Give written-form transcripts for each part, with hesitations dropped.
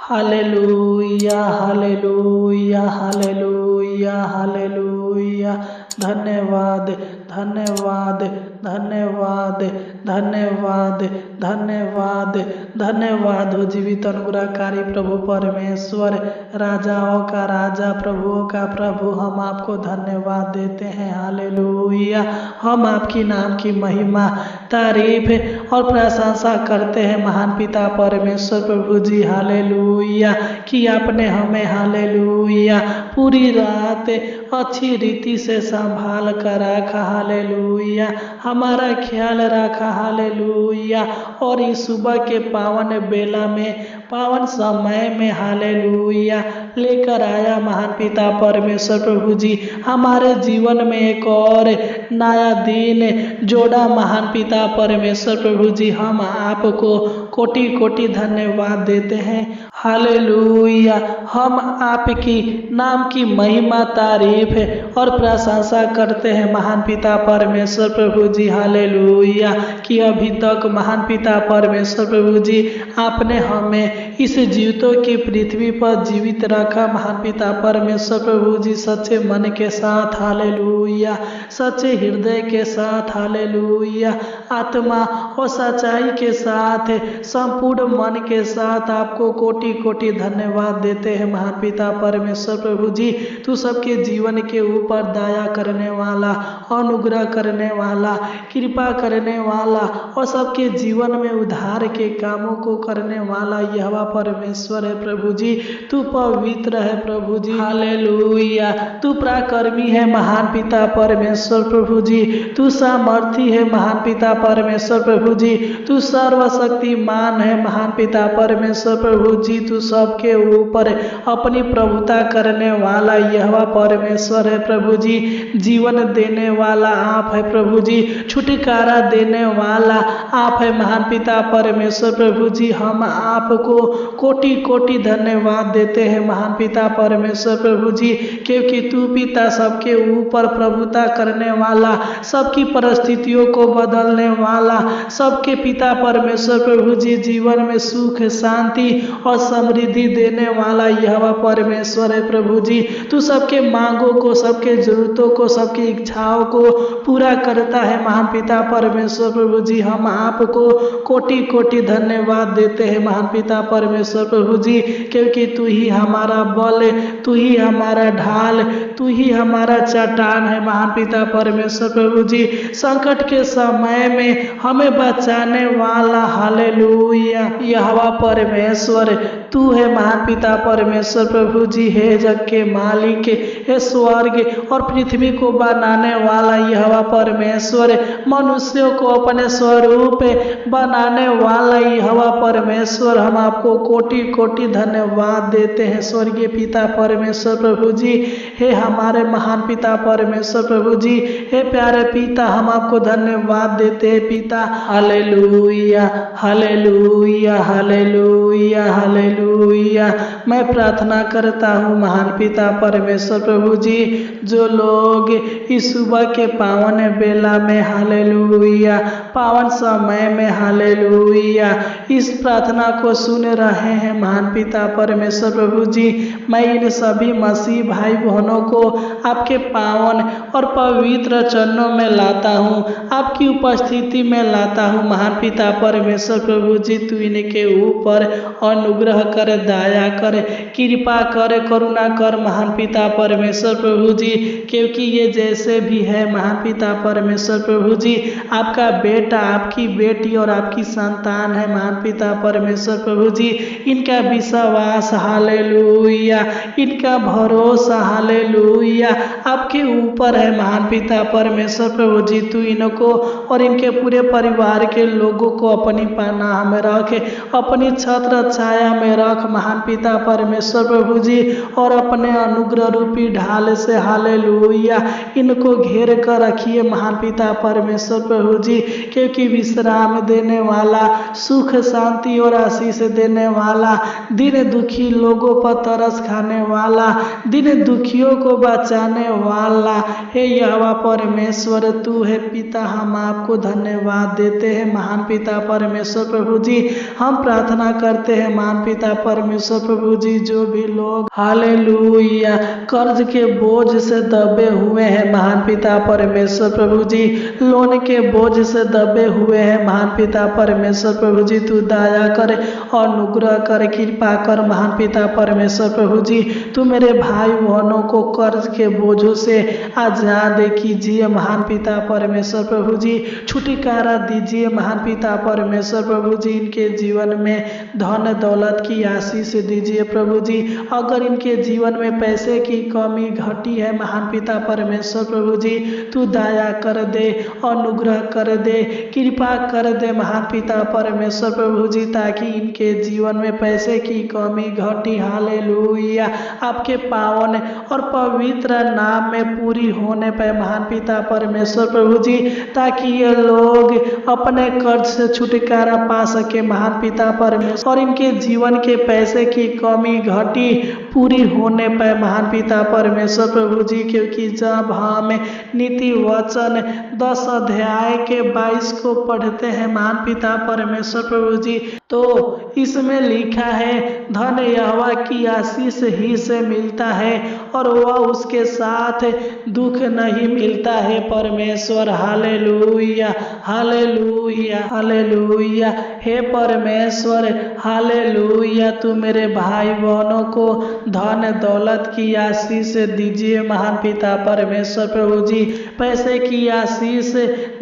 Hallelujah hallelujah hallelujah hallelujah. धन्यवाद धन्यवाद धन्यवाद धन्यवाद धन्यवाद धन्यवाद हो जीवित अनुग्रहकारी प्रभु परमेश्वर, राजाओं का राजा, प्रभुओं का प्रभु, हम आपको धन्यवाद देते हैं। हालेलुया। हम आपकी नाम की महिमा, तारीफ और प्रशंसा करते हैं महान पिता परमेश्वर प्रभु जी। हालेलुया कि आपने हमें हालेलुया पूरी रात अच्छी रीति से संभाल कर रखा। हालेलुया हमारा ख्याल रखा। हालेलुया और इस सुबह के पावन बेला में, पावन समय में हालेलुया लेकर आया महान पिता परमेश्वर प्रभु जी। हमारे जीवन में एक और नया दिन जोड़ा महान पिता परमेश्वर प्रभु जी। हम आपको कोटि कोटि धन्यवाद देते हैं। हालेलुया हम आपकी नाम की महिमा, तारीफ और प्रशंसा करते हैं महान पिता परमेश्वर प्रभु जी। हालेलुया कि अभी तक महान पिता परमेश्वर प्रभु जी आपने हमें इस जीवितों की पृथ्वी पर जीवित रखा महान पिता परमेश्वर प्रभु जी, सच्चे मन के साथ। हालेलुया सच्चे हृदय के साथ। हालेलुया आत्मा और सच्चाई के साथ, संपूर्ण मन के साथ आपको कोटि कोटि धन्यवाद देते हैं महान पिता परमेश्वर प्रभु जी। तू सबके जीवन के ऊपर दया करने वाला, अनुग्रह करने वाला, कृपा करने वाला और सबके जीवन में उद्धार के कामों को करने वाला यहोवा परमेश्वर है प्रभु जी। तू पवित्र है प्रभु जी। हालेलुया तू पराक्रमी है महान पिता परमेश्वर प्रभु जी। तू सामर्थी है महान पिता परमेश्वर प्रभु जी। तू सर्वशक्तिमान है महान पिता परमेश्वर प्रभु जी। तू सबके ऊपर अपनी प्रभुता करने वाला यहोवा परमेश्वर है प्रभु जी। जीवन देने वाला आप है प्रभु जी, छुटकारा देने वाला आप है महान पिता परमेश्वर प्रभु जी। हम आपको कोटि कोटि धन्यवाद देते हैं महान पिता परमेश्वर प्रभु जी, क्योंकि तू पिता सबके ऊपर प्रभुता करने वाला, सबकी परिस्थितियों को बदलने वाला, सबके पिता परमेश्वर प्रभु जी जीवन में सुख, शांति और समृद्धि देने वाला यहोवा परमेश्वर है प्रभु जी। तू सबके मांगों को, सबके जरूरतों को, सबकी इच्छाओं को पूरा करता है महान पिता परमेश्वर प्रभु जी। हम आपको कोटि कोटि धन्यवाद देते हैं महान पिता परमेश्वर प्रभु जी, क्योंकि तू ही हमारा बल, तू ही हमारा ढाल, तू ही हमारा चट्टान है महान पिता परमेश्वर प्रभु जी। संकट के समय में हमें बचाने वाला हालेलुया यहोवा परमेश्वर तू है महान पिता परमेश्वर प्रभु जी। हे जग के मालिक, हे स्वर्ग और पृथ्वी को बनाने वाला यहोवा परमेश्वर, मनुष्यों को अपने स्वरूप बनाने वाला यहोवा परमेश्वर, हम आपको कोटि कोटि धन्यवाद देते हैं स्वर्गीय पिता परमेश्वर प्रभु जी। हे हमारे महान पिता परमेश्वर प्रभु जी, हे प्यारे पिता, हम आपको धन्यवाद देते हैं पिता। Hallelujah hallelujah hallelujah hallelujah. मैं प्रार्थना करता हूँ महान पिता परमेश्वर प्रभु जी, जो लोग इस सुबह के पावन बेला में हालेलुया, पावन समय में हालेलुया इस प्रार्थना को सुन रहे हैं महान पिता परमेश्वर प्रभु जी, मैं इन सभी मसीह भाई बहनों को आपके पावन और पवित्र चरणों में लाता हूँ, आपकी उपस्थिति में लाता हूँ महान पिता परमेश्वर प्रभु जी। तू इनके ऊपर अनुग्रह कर, दया कर, कृपा कर, करुणा कर महान पिता परमेश्वर प्रभु जी, क्योंकि ये जैसे भी है महान पिता परमेश्वर प्रभु जी, आपका बेटा, आपकी बेटी और आपकी संतान है महान पिता परमेश्वर प्रभु जी। इनका विश्वास हालेलुया, इनका भरोसा हालेलुया आपके ऊपर है महान पिता परमेश्वर प्रभु जी। तू इनको और इनके पूरे परिवार के लोगों को अपनी पनाह में रख, अपनी छत्र छाया में रख महान पिता परमेश्वर प्रभु जी, और अपने अनुग्रह रूपी ढाल से हालेलुया इनको घेर कर रखिए महान पिता परमेश्वर प्रभु जी, क्योंकि विश्राम देने वाला, सुख शांति और आशीष देने वाला, दिन दुखी लोगों पर तरस खाने वाला, दिन दुखियों को बचाने वाला, हे यहोवा परमेश्वर तू है पिता। हम आपको धन्यवाद देते हैं महान पिता परमेश्वर प्रभु जी। हम प्रार्थना करते हैं महान पिता परमेश्वर प्रभु जी, जो भी लोग हालेलुया कर्ज के बोझ से दबे हुए हैं महान पिता परमेश्वर प्रभु जी, लोन के बोझ से दबे हुए हैं महान पिता परमेश्वर प्रभु जी, तू दया कर और अनुग्रह कर, कृपा कर महान पिता परमेश्वर प्रभु जी। तू मेरे भाई बहनों को कर्ज के बोझों से आजाद कीजिए महान पिता परमेश्वर प्रभु जी, छुटकारा दीजिए महान पिता परमेश्वर प्रभु जी। इनके जीवन में धन दौलत की आशीष दीजिए प्रभु जी। अगर इनके जीवन में पैसे की कमी घटी है महान पिता परमेश्वर प्रभु जी, तू दया कर दे, अनुग्रह कर दे, कृपा कर दे महान पिता परमेश्वर प्रभु जी, ताकि इनके जीवन में पैसे की कमी घटी हालेलुया आपके पावन और पवित्र नाम में पूरी होने पर महान पिता परमेश्वर प्रभु जी, ताकि ये लोग अपने कर्ज से छुटकारा पा सके महान पिता परमेश्वर, और इनके जीवन के पैसे की कमी घटी पूरी होने पर महान पिता परमेश्वर प्रभु जी। क्योंकि जब हम नीति वचन 10 अध्याय के 22 को पढ़ते हैं महान पिता परमेश्वर प्रभु जी, तो इसमें लिखा है धन यहोवा की आशीष ही से मिलता है और वह उसके साथ दुख नहीं मिलता है परमेश्वर। हालेलुया हालेलुया हालेलुया हे परमेश्वर हालेलुया, तू मेरे भाई बहनों को धन दौलत की आशीष दीजिए महान पिता परमेश्वर प्रभु जी, पैसे की आशीष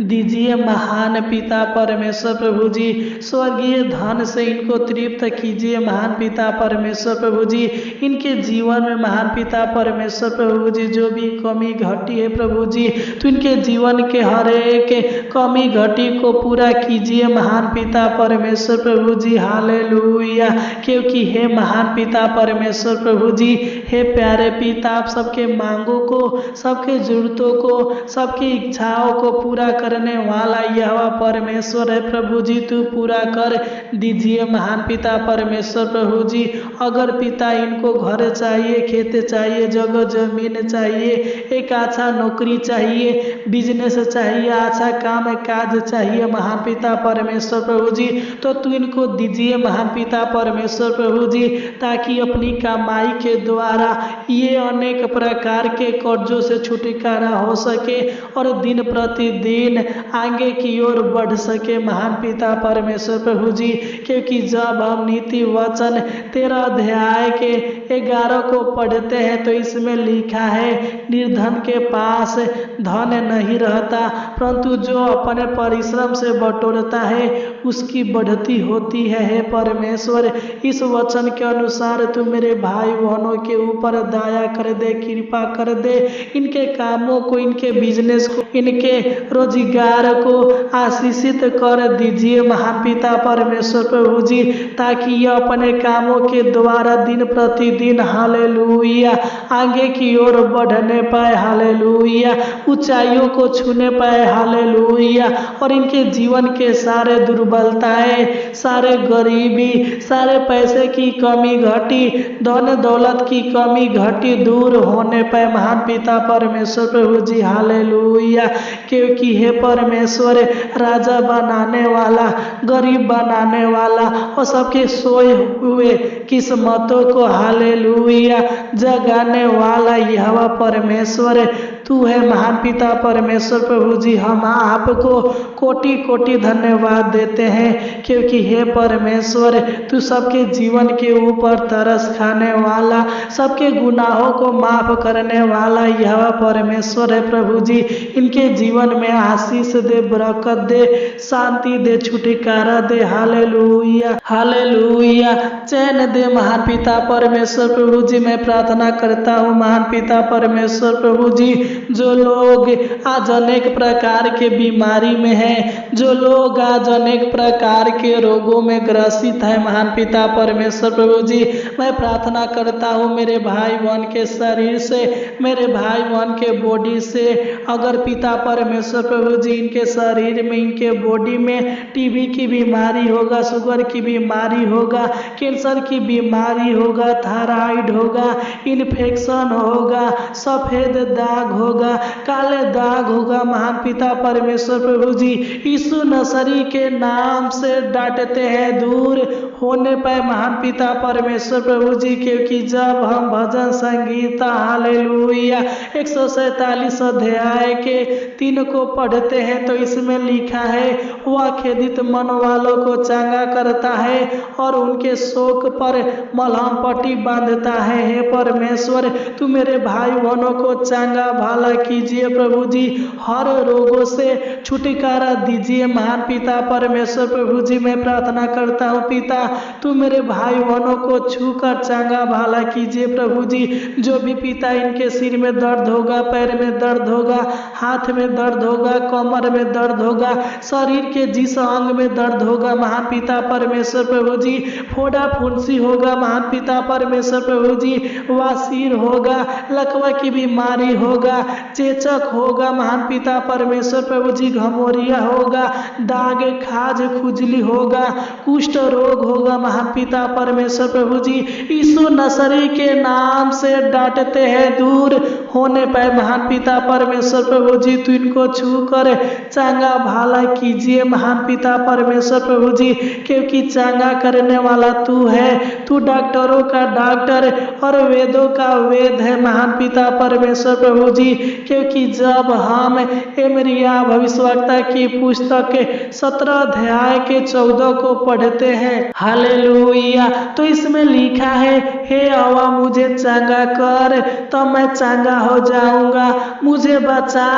दीजिए महान पिता परमेश्वर प्रभु जी, स्वर्गीय धन से इनको तृप्त कीजिए महान पिता परमेश्वर प्रभु जी। इनके जीवन में महान पिता परमेश्वर प्रभु जी जो भी कमी घटी है प्रभु जी, तो इनके जीवन के हर एक कमी घटी को पूरा कीजिए महान पिता परमेश्वर प्रभु जी। हालेलुया, क्योंकि हे महान पिता परमेश्वर प्रभु जी, हे प्यारे पिता, आप सबके मांगों को, सबके जरूरतों को, सबकी इच्छाओं को पूरा करने वाला यहोवा परमेश्वर है प्रभु जी, तू पूरा कर दीजिए महान पिता परमेश्वर प्रभु जी। अगर पिता इनको घर चाहिए, खेत चाहिए, जगह जमीन चाहिए, एक अच्छा नौकरी चाहिए, बिजनेस चाहिए, अच्छा काम काज चाहिए महान पिता परमेश्वर प्रभु जी, तो तू इनको दीजिए महान पिता परमेश्वर प्रभु जी, ताकि अपनी कमाई के द्वारा ये अनेक प्रकार के कर्जों से छुटकारा हो सके और दिन प्रतिदिन आगे की ओर बढ़ सके महान पिता परमेश्वर प्रभु जी। क्योंकि जब हम नीति वचन 13 अध्याय के 11 को पढ़ते हैं तो इसमें लिखा है निर्धन के पास धन नहीं रहता, परंतु जो अपने परिश्रम से बटोरता है उसकी बढ़ती होती है। हे परमेश्वर, इस वचन के अनुसार तू मेरे भाई बहनों के ऊपर दया कर दे, कृपा कर दे, इनके कामों को, इनके बिजनेस को, इनके रोजगार को आशीषित कर दीजिए महान पिता परमेश्वर प्रभु जी, ताकि यह अपने कामों के द्वारा दिन प्रतिदिन हालेलुया आगे की ओर बढ़ने पाए, हालेलुया ऊंचाइयों को छूने पाए, हालेलुया, और इनके जीवन के सारे दुर्बलताएं, सारे गरीबी, सारे पैसे की कमी घटी, धन दौलत की कमी घटी दूर होने पाए महान पिता परमेश्वर प्रभु जी। हालेलुया, क्योंकि हे परमेश्वर, राजा बनाने वाला, गरीब बनाने वाला और सबके सोए हुए किस्मतों को हालेलुया जगाने वाला यहोवा परमेश्वर तू है महान पिता परमेश्वर प्रभु जी। हम आपको कोटि कोटि धन्यवाद देते हैं, क्योंकि हे परमेश्वर, तू सबके जीवन के ऊपर तरस खाने वाला, सबके गुनाहों को माफ करने वाला यहोवा परमेश्वर है प्रभु जी। इनके जीवन में आशीष दे, बरकत दे, शांति दे, छुटकारा दे, हालेलुया हालेलुया, चैन दे महान पिता परमेश्वर प्रभु जी। मैं प्रार्थना करता हूँ महान पिता परमेश्वर प्रभु जी, जो लोग आज अनेक प्रकार के बीमारी में हैं, जो लोग आज अनेक प्रकार के रोगों में ग्रसित है महान पिता परमेश्वर प्रभु जी, मैं प्रार्थना करता हूँ मेरे भाई बहन के शरीर से, मेरे भाई बहन के बॉडी से, अगर पिता परमेश्वर प्रभु जी इनके शरीर में, इनके बॉडी में टीबी की बीमारी होगा, शुगर की बीमारी होगा, कैंसर की बीमारी होगा, थायराइड होगा, इन्फेक्शन होगा, सफ़ेद दाग होगा, काले दाग होगा, महान पिता परमेश्वर प्रभु जी यीशु नसरी के नाम से डांटते हैं, दूर होने पर महान पिता परमेश्वर प्रभु जी, क्योंकि जब हम भजन संगीता हालेलुया 147 अध्याय के 3 को पढ़ते हैं तो इसमें लिखा है, वह खेदित मन वालों को चंगा करता है और उनके शोक पर मलहम पट्टी बांधता है। हे परमेश्वर, तू मेरे भाई बहनों को चंगा भला कीजिए प्रभु जी, हर रोगों से छुटकारा दीजिए महान पिता परमेश्वर प्रभु जी। मैं प्रार्थना करता हूँ पिता, तू मेरे भाई बहनों को छू कर चंगा भला कीजिए प्रभु जी। जो भी पिता इनके सिर में दर्द होगा, पैर में दर्द होगा, हाथ में दर्द होगा, कमर में दर्द होगा, शरीर के जिस अंग में दर्द होगा महान पिता परमेश्वर प्रभु जी, फोड़ा फुंसी होगा महान पिता परमेश्वर प्रभु जी, वासीर होगा, लकवा की बीमारी होगा, चेचक होगा महान पिता परमेश्वर प्रभु जी, घमौरिया होगा, दाग खाज खुजली होगा, कुष्ठ रोग होगा महान पिता परमेश्वर प्रभु जी, यीशु नसरी के नाम से डांटते हैं, दूर होने पर महान पिता परमेश्वर प्रभु जी, तू इनको छू कर चंगा भला कीजिए महान पिता परमेश्वर प्रभु जी, क्योंकि चंगा करने वाला तू है, तू डॉक्टरों का डॉक्टर और वेदों का वेद है महान पिता परमेश्वर प्रभु जी। क्योंकि जब हम एमरिया भविष्यवक्ता की पुस्तक 17 अध्याय के 14 को पढ़ते हैं हालेलुया, तो इसमें लिखा है, हे यहोवा मुझे चंगा कर तो मैं चंगा हो जाऊंगा, मुझे बचा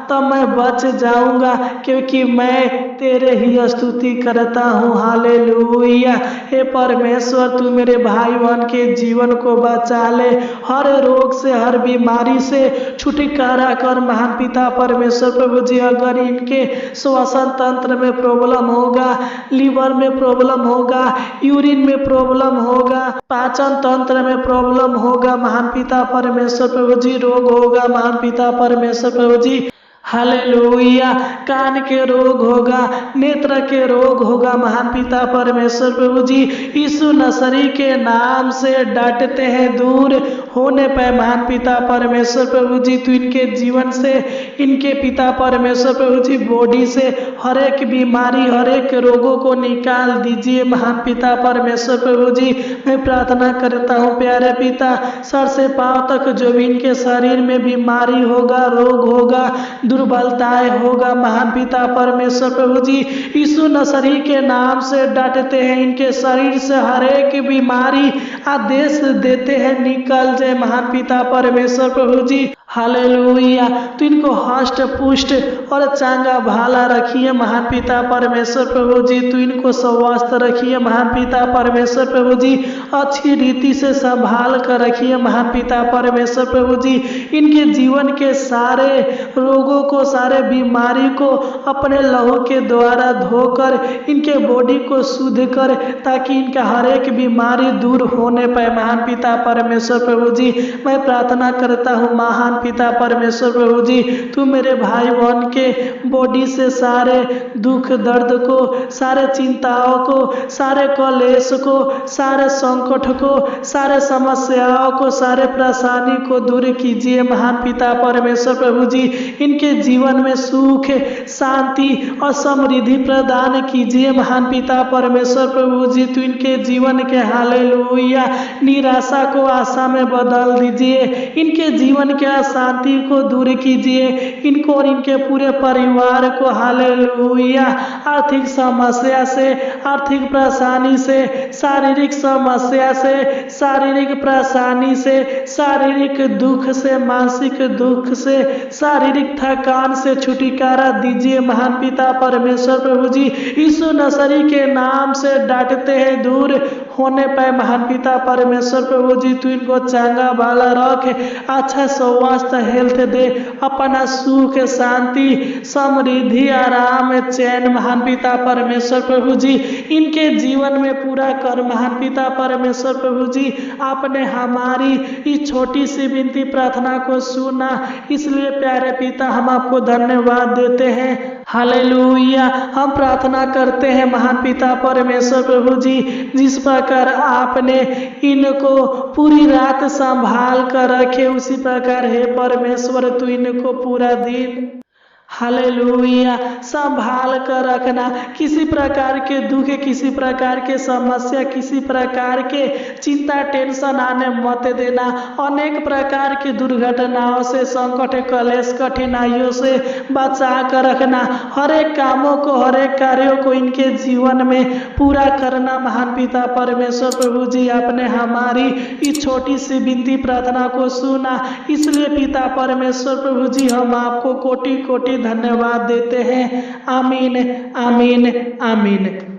तो मैं बच जाऊंगा, क्योंकि मैं तेरे ही स्तुति करता हूँ हालेलुया। हे परमेश्वर, तू मेरे भाई बहन के जीवन को बचा ले, हर रोग से, हर बीमारी से छुटकारा कर महान पिता परमेश्वर प्रभु जी। अगर इनके श्वसन तंत्र में प्रॉब्लम होगा, लीवर में प्रॉब्लम होगा, यूरिन में प्रॉब्लम होगा, पाचन तंत्र में प्रॉब्लम होगा महान पिता परमेश्वर प्रभु जी, रोग होगा महान पिता परमेश्वर प्रभु जी हालेलुया, कान के रोग होगा, नेत्र के रोग होगा महान पिता परमेश्वर प्रभु जी, यीशु नसरी के नाम से डांटते हैं, दूर होने पर महान पिता परमेश्वर प्रभु जी, तू इनके जीवन से, इनके पिता परमेश्वर प्रभु जी बॉडी से हर एक बीमारी, हर एक रोगों को निकाल दीजिए महान पिता परमेश्वर प्रभु जी। मैं प्रार्थना करता हूँ प्यारे पिता, सर से पांव तक जो भी इनके शरीर में बीमारी होगा, रोग होगा, दुर्बलताएं होगा महान पिता परमेश्वर प्रभु जी, यीशु नसरी के नाम से डांटते हैं, इनके शरीर से हर एक बीमारी आदेश देते हैं निकल जाए महान पिता परमेश्वर प्रभु जी हालेलुया। तो इनको हष्ट पुष्ट और चंगा भाला रखिए महान पिता परमेश्वर प्रभु जी, तू इनको स्वस्थ रखिए महान पिता परमेश्वर प्रभु जी, अच्छी रीति से संभाल कर रखिए महान पिता परमेश्वर प्रभु जी। इनके जीवन के सारे रोगों को, सारे बीमारी को अपने लहू के द्वारा धोकर इनके बॉडी को शुद्ध कर, ताकि इनका हर एक बीमारी दूर होने पाए महान पिता परमेश्वर प्रभु जी। मैं प्रार्थना करता हूँ महान पिता परमेश्वर प्रभु जी, तू मेरे भाई बहन के बॉडी से सारे दुख दर्द को, सारे चिंताओं को, सारे कलेश को, सारे संकट को, सारे समस्याओं को, सारे परेशानी को दूर कीजिए महान पिता परमेश्वर प्रभु जी। इनके जीवन में सुख, शांति और समृद्धि प्रदान कीजिए महान पिता परमेश्वर प्रभु जी। तू इनके जीवन के हालेलुया निराशा को आशा में बदल दीजिए, इनके जीवन के शांति को दूर कीजिए, इनको और इनके पूरे परिवार को हालेलुया आर्थिक समस्या से, आर्थिक परेशानी से, शारीरिक समस्या से, शारीरिक परेशानी से, शारीरिक दुख से, मानसिक दुख से, शारीरिक थकान से छुटकारा दीजिए महान पिता परमेश्वर प्रभु जी। यीशु नसरी के नाम से डांटते हैं, दूर होने पाए महान पिता परमेश्वर प्रभु जी तू इनको चांगा बाला रख, अच्छा स्वास्थ्य हेल्थ दे, अपना सुख शांति समृद्धि आराम चैन महान पिता परमेश्वर प्रभु जी इनके जीवन में पूरा कर महान पिता परमेश्वर प्रभु जी। आपने हमारी इस छोटी सी विनती प्रार्थना को सुना, इसलिए प्यारे पिता हम आपको धन्यवाद देते हैं। हालेलुया। हम प्रार्थना करते हैं महान पिता परमेश्वर प्रभु जी, जिस प्रकार आपने इनको पूरी रात संभाल कर रखे उसी प्रकार हे परमेश्वर तू इनको पूरा दिन हालेलुया संभाल कर रखना। किसी प्रकार के दुख, किसी प्रकार के समस्या, किसी प्रकार के चिंता टेंशन आने मत देना। अनेक प्रकार की दुर्घटनाओं से, संकट कलेश कठिनाइयों से बचा कर रखना। हर एक कामों को, हर एक कार्यों को इनके जीवन में पूरा करना महान पिता परमेश्वर प्रभु जी। आपने हमारी इस छोटी सी विनती प्रार्थना को सुना, इसलिए पिता परमेश्वर प्रभु जी हम आपको कोटि कोटि धन्यवाद देते हैं। आमीन आमीन आमीन।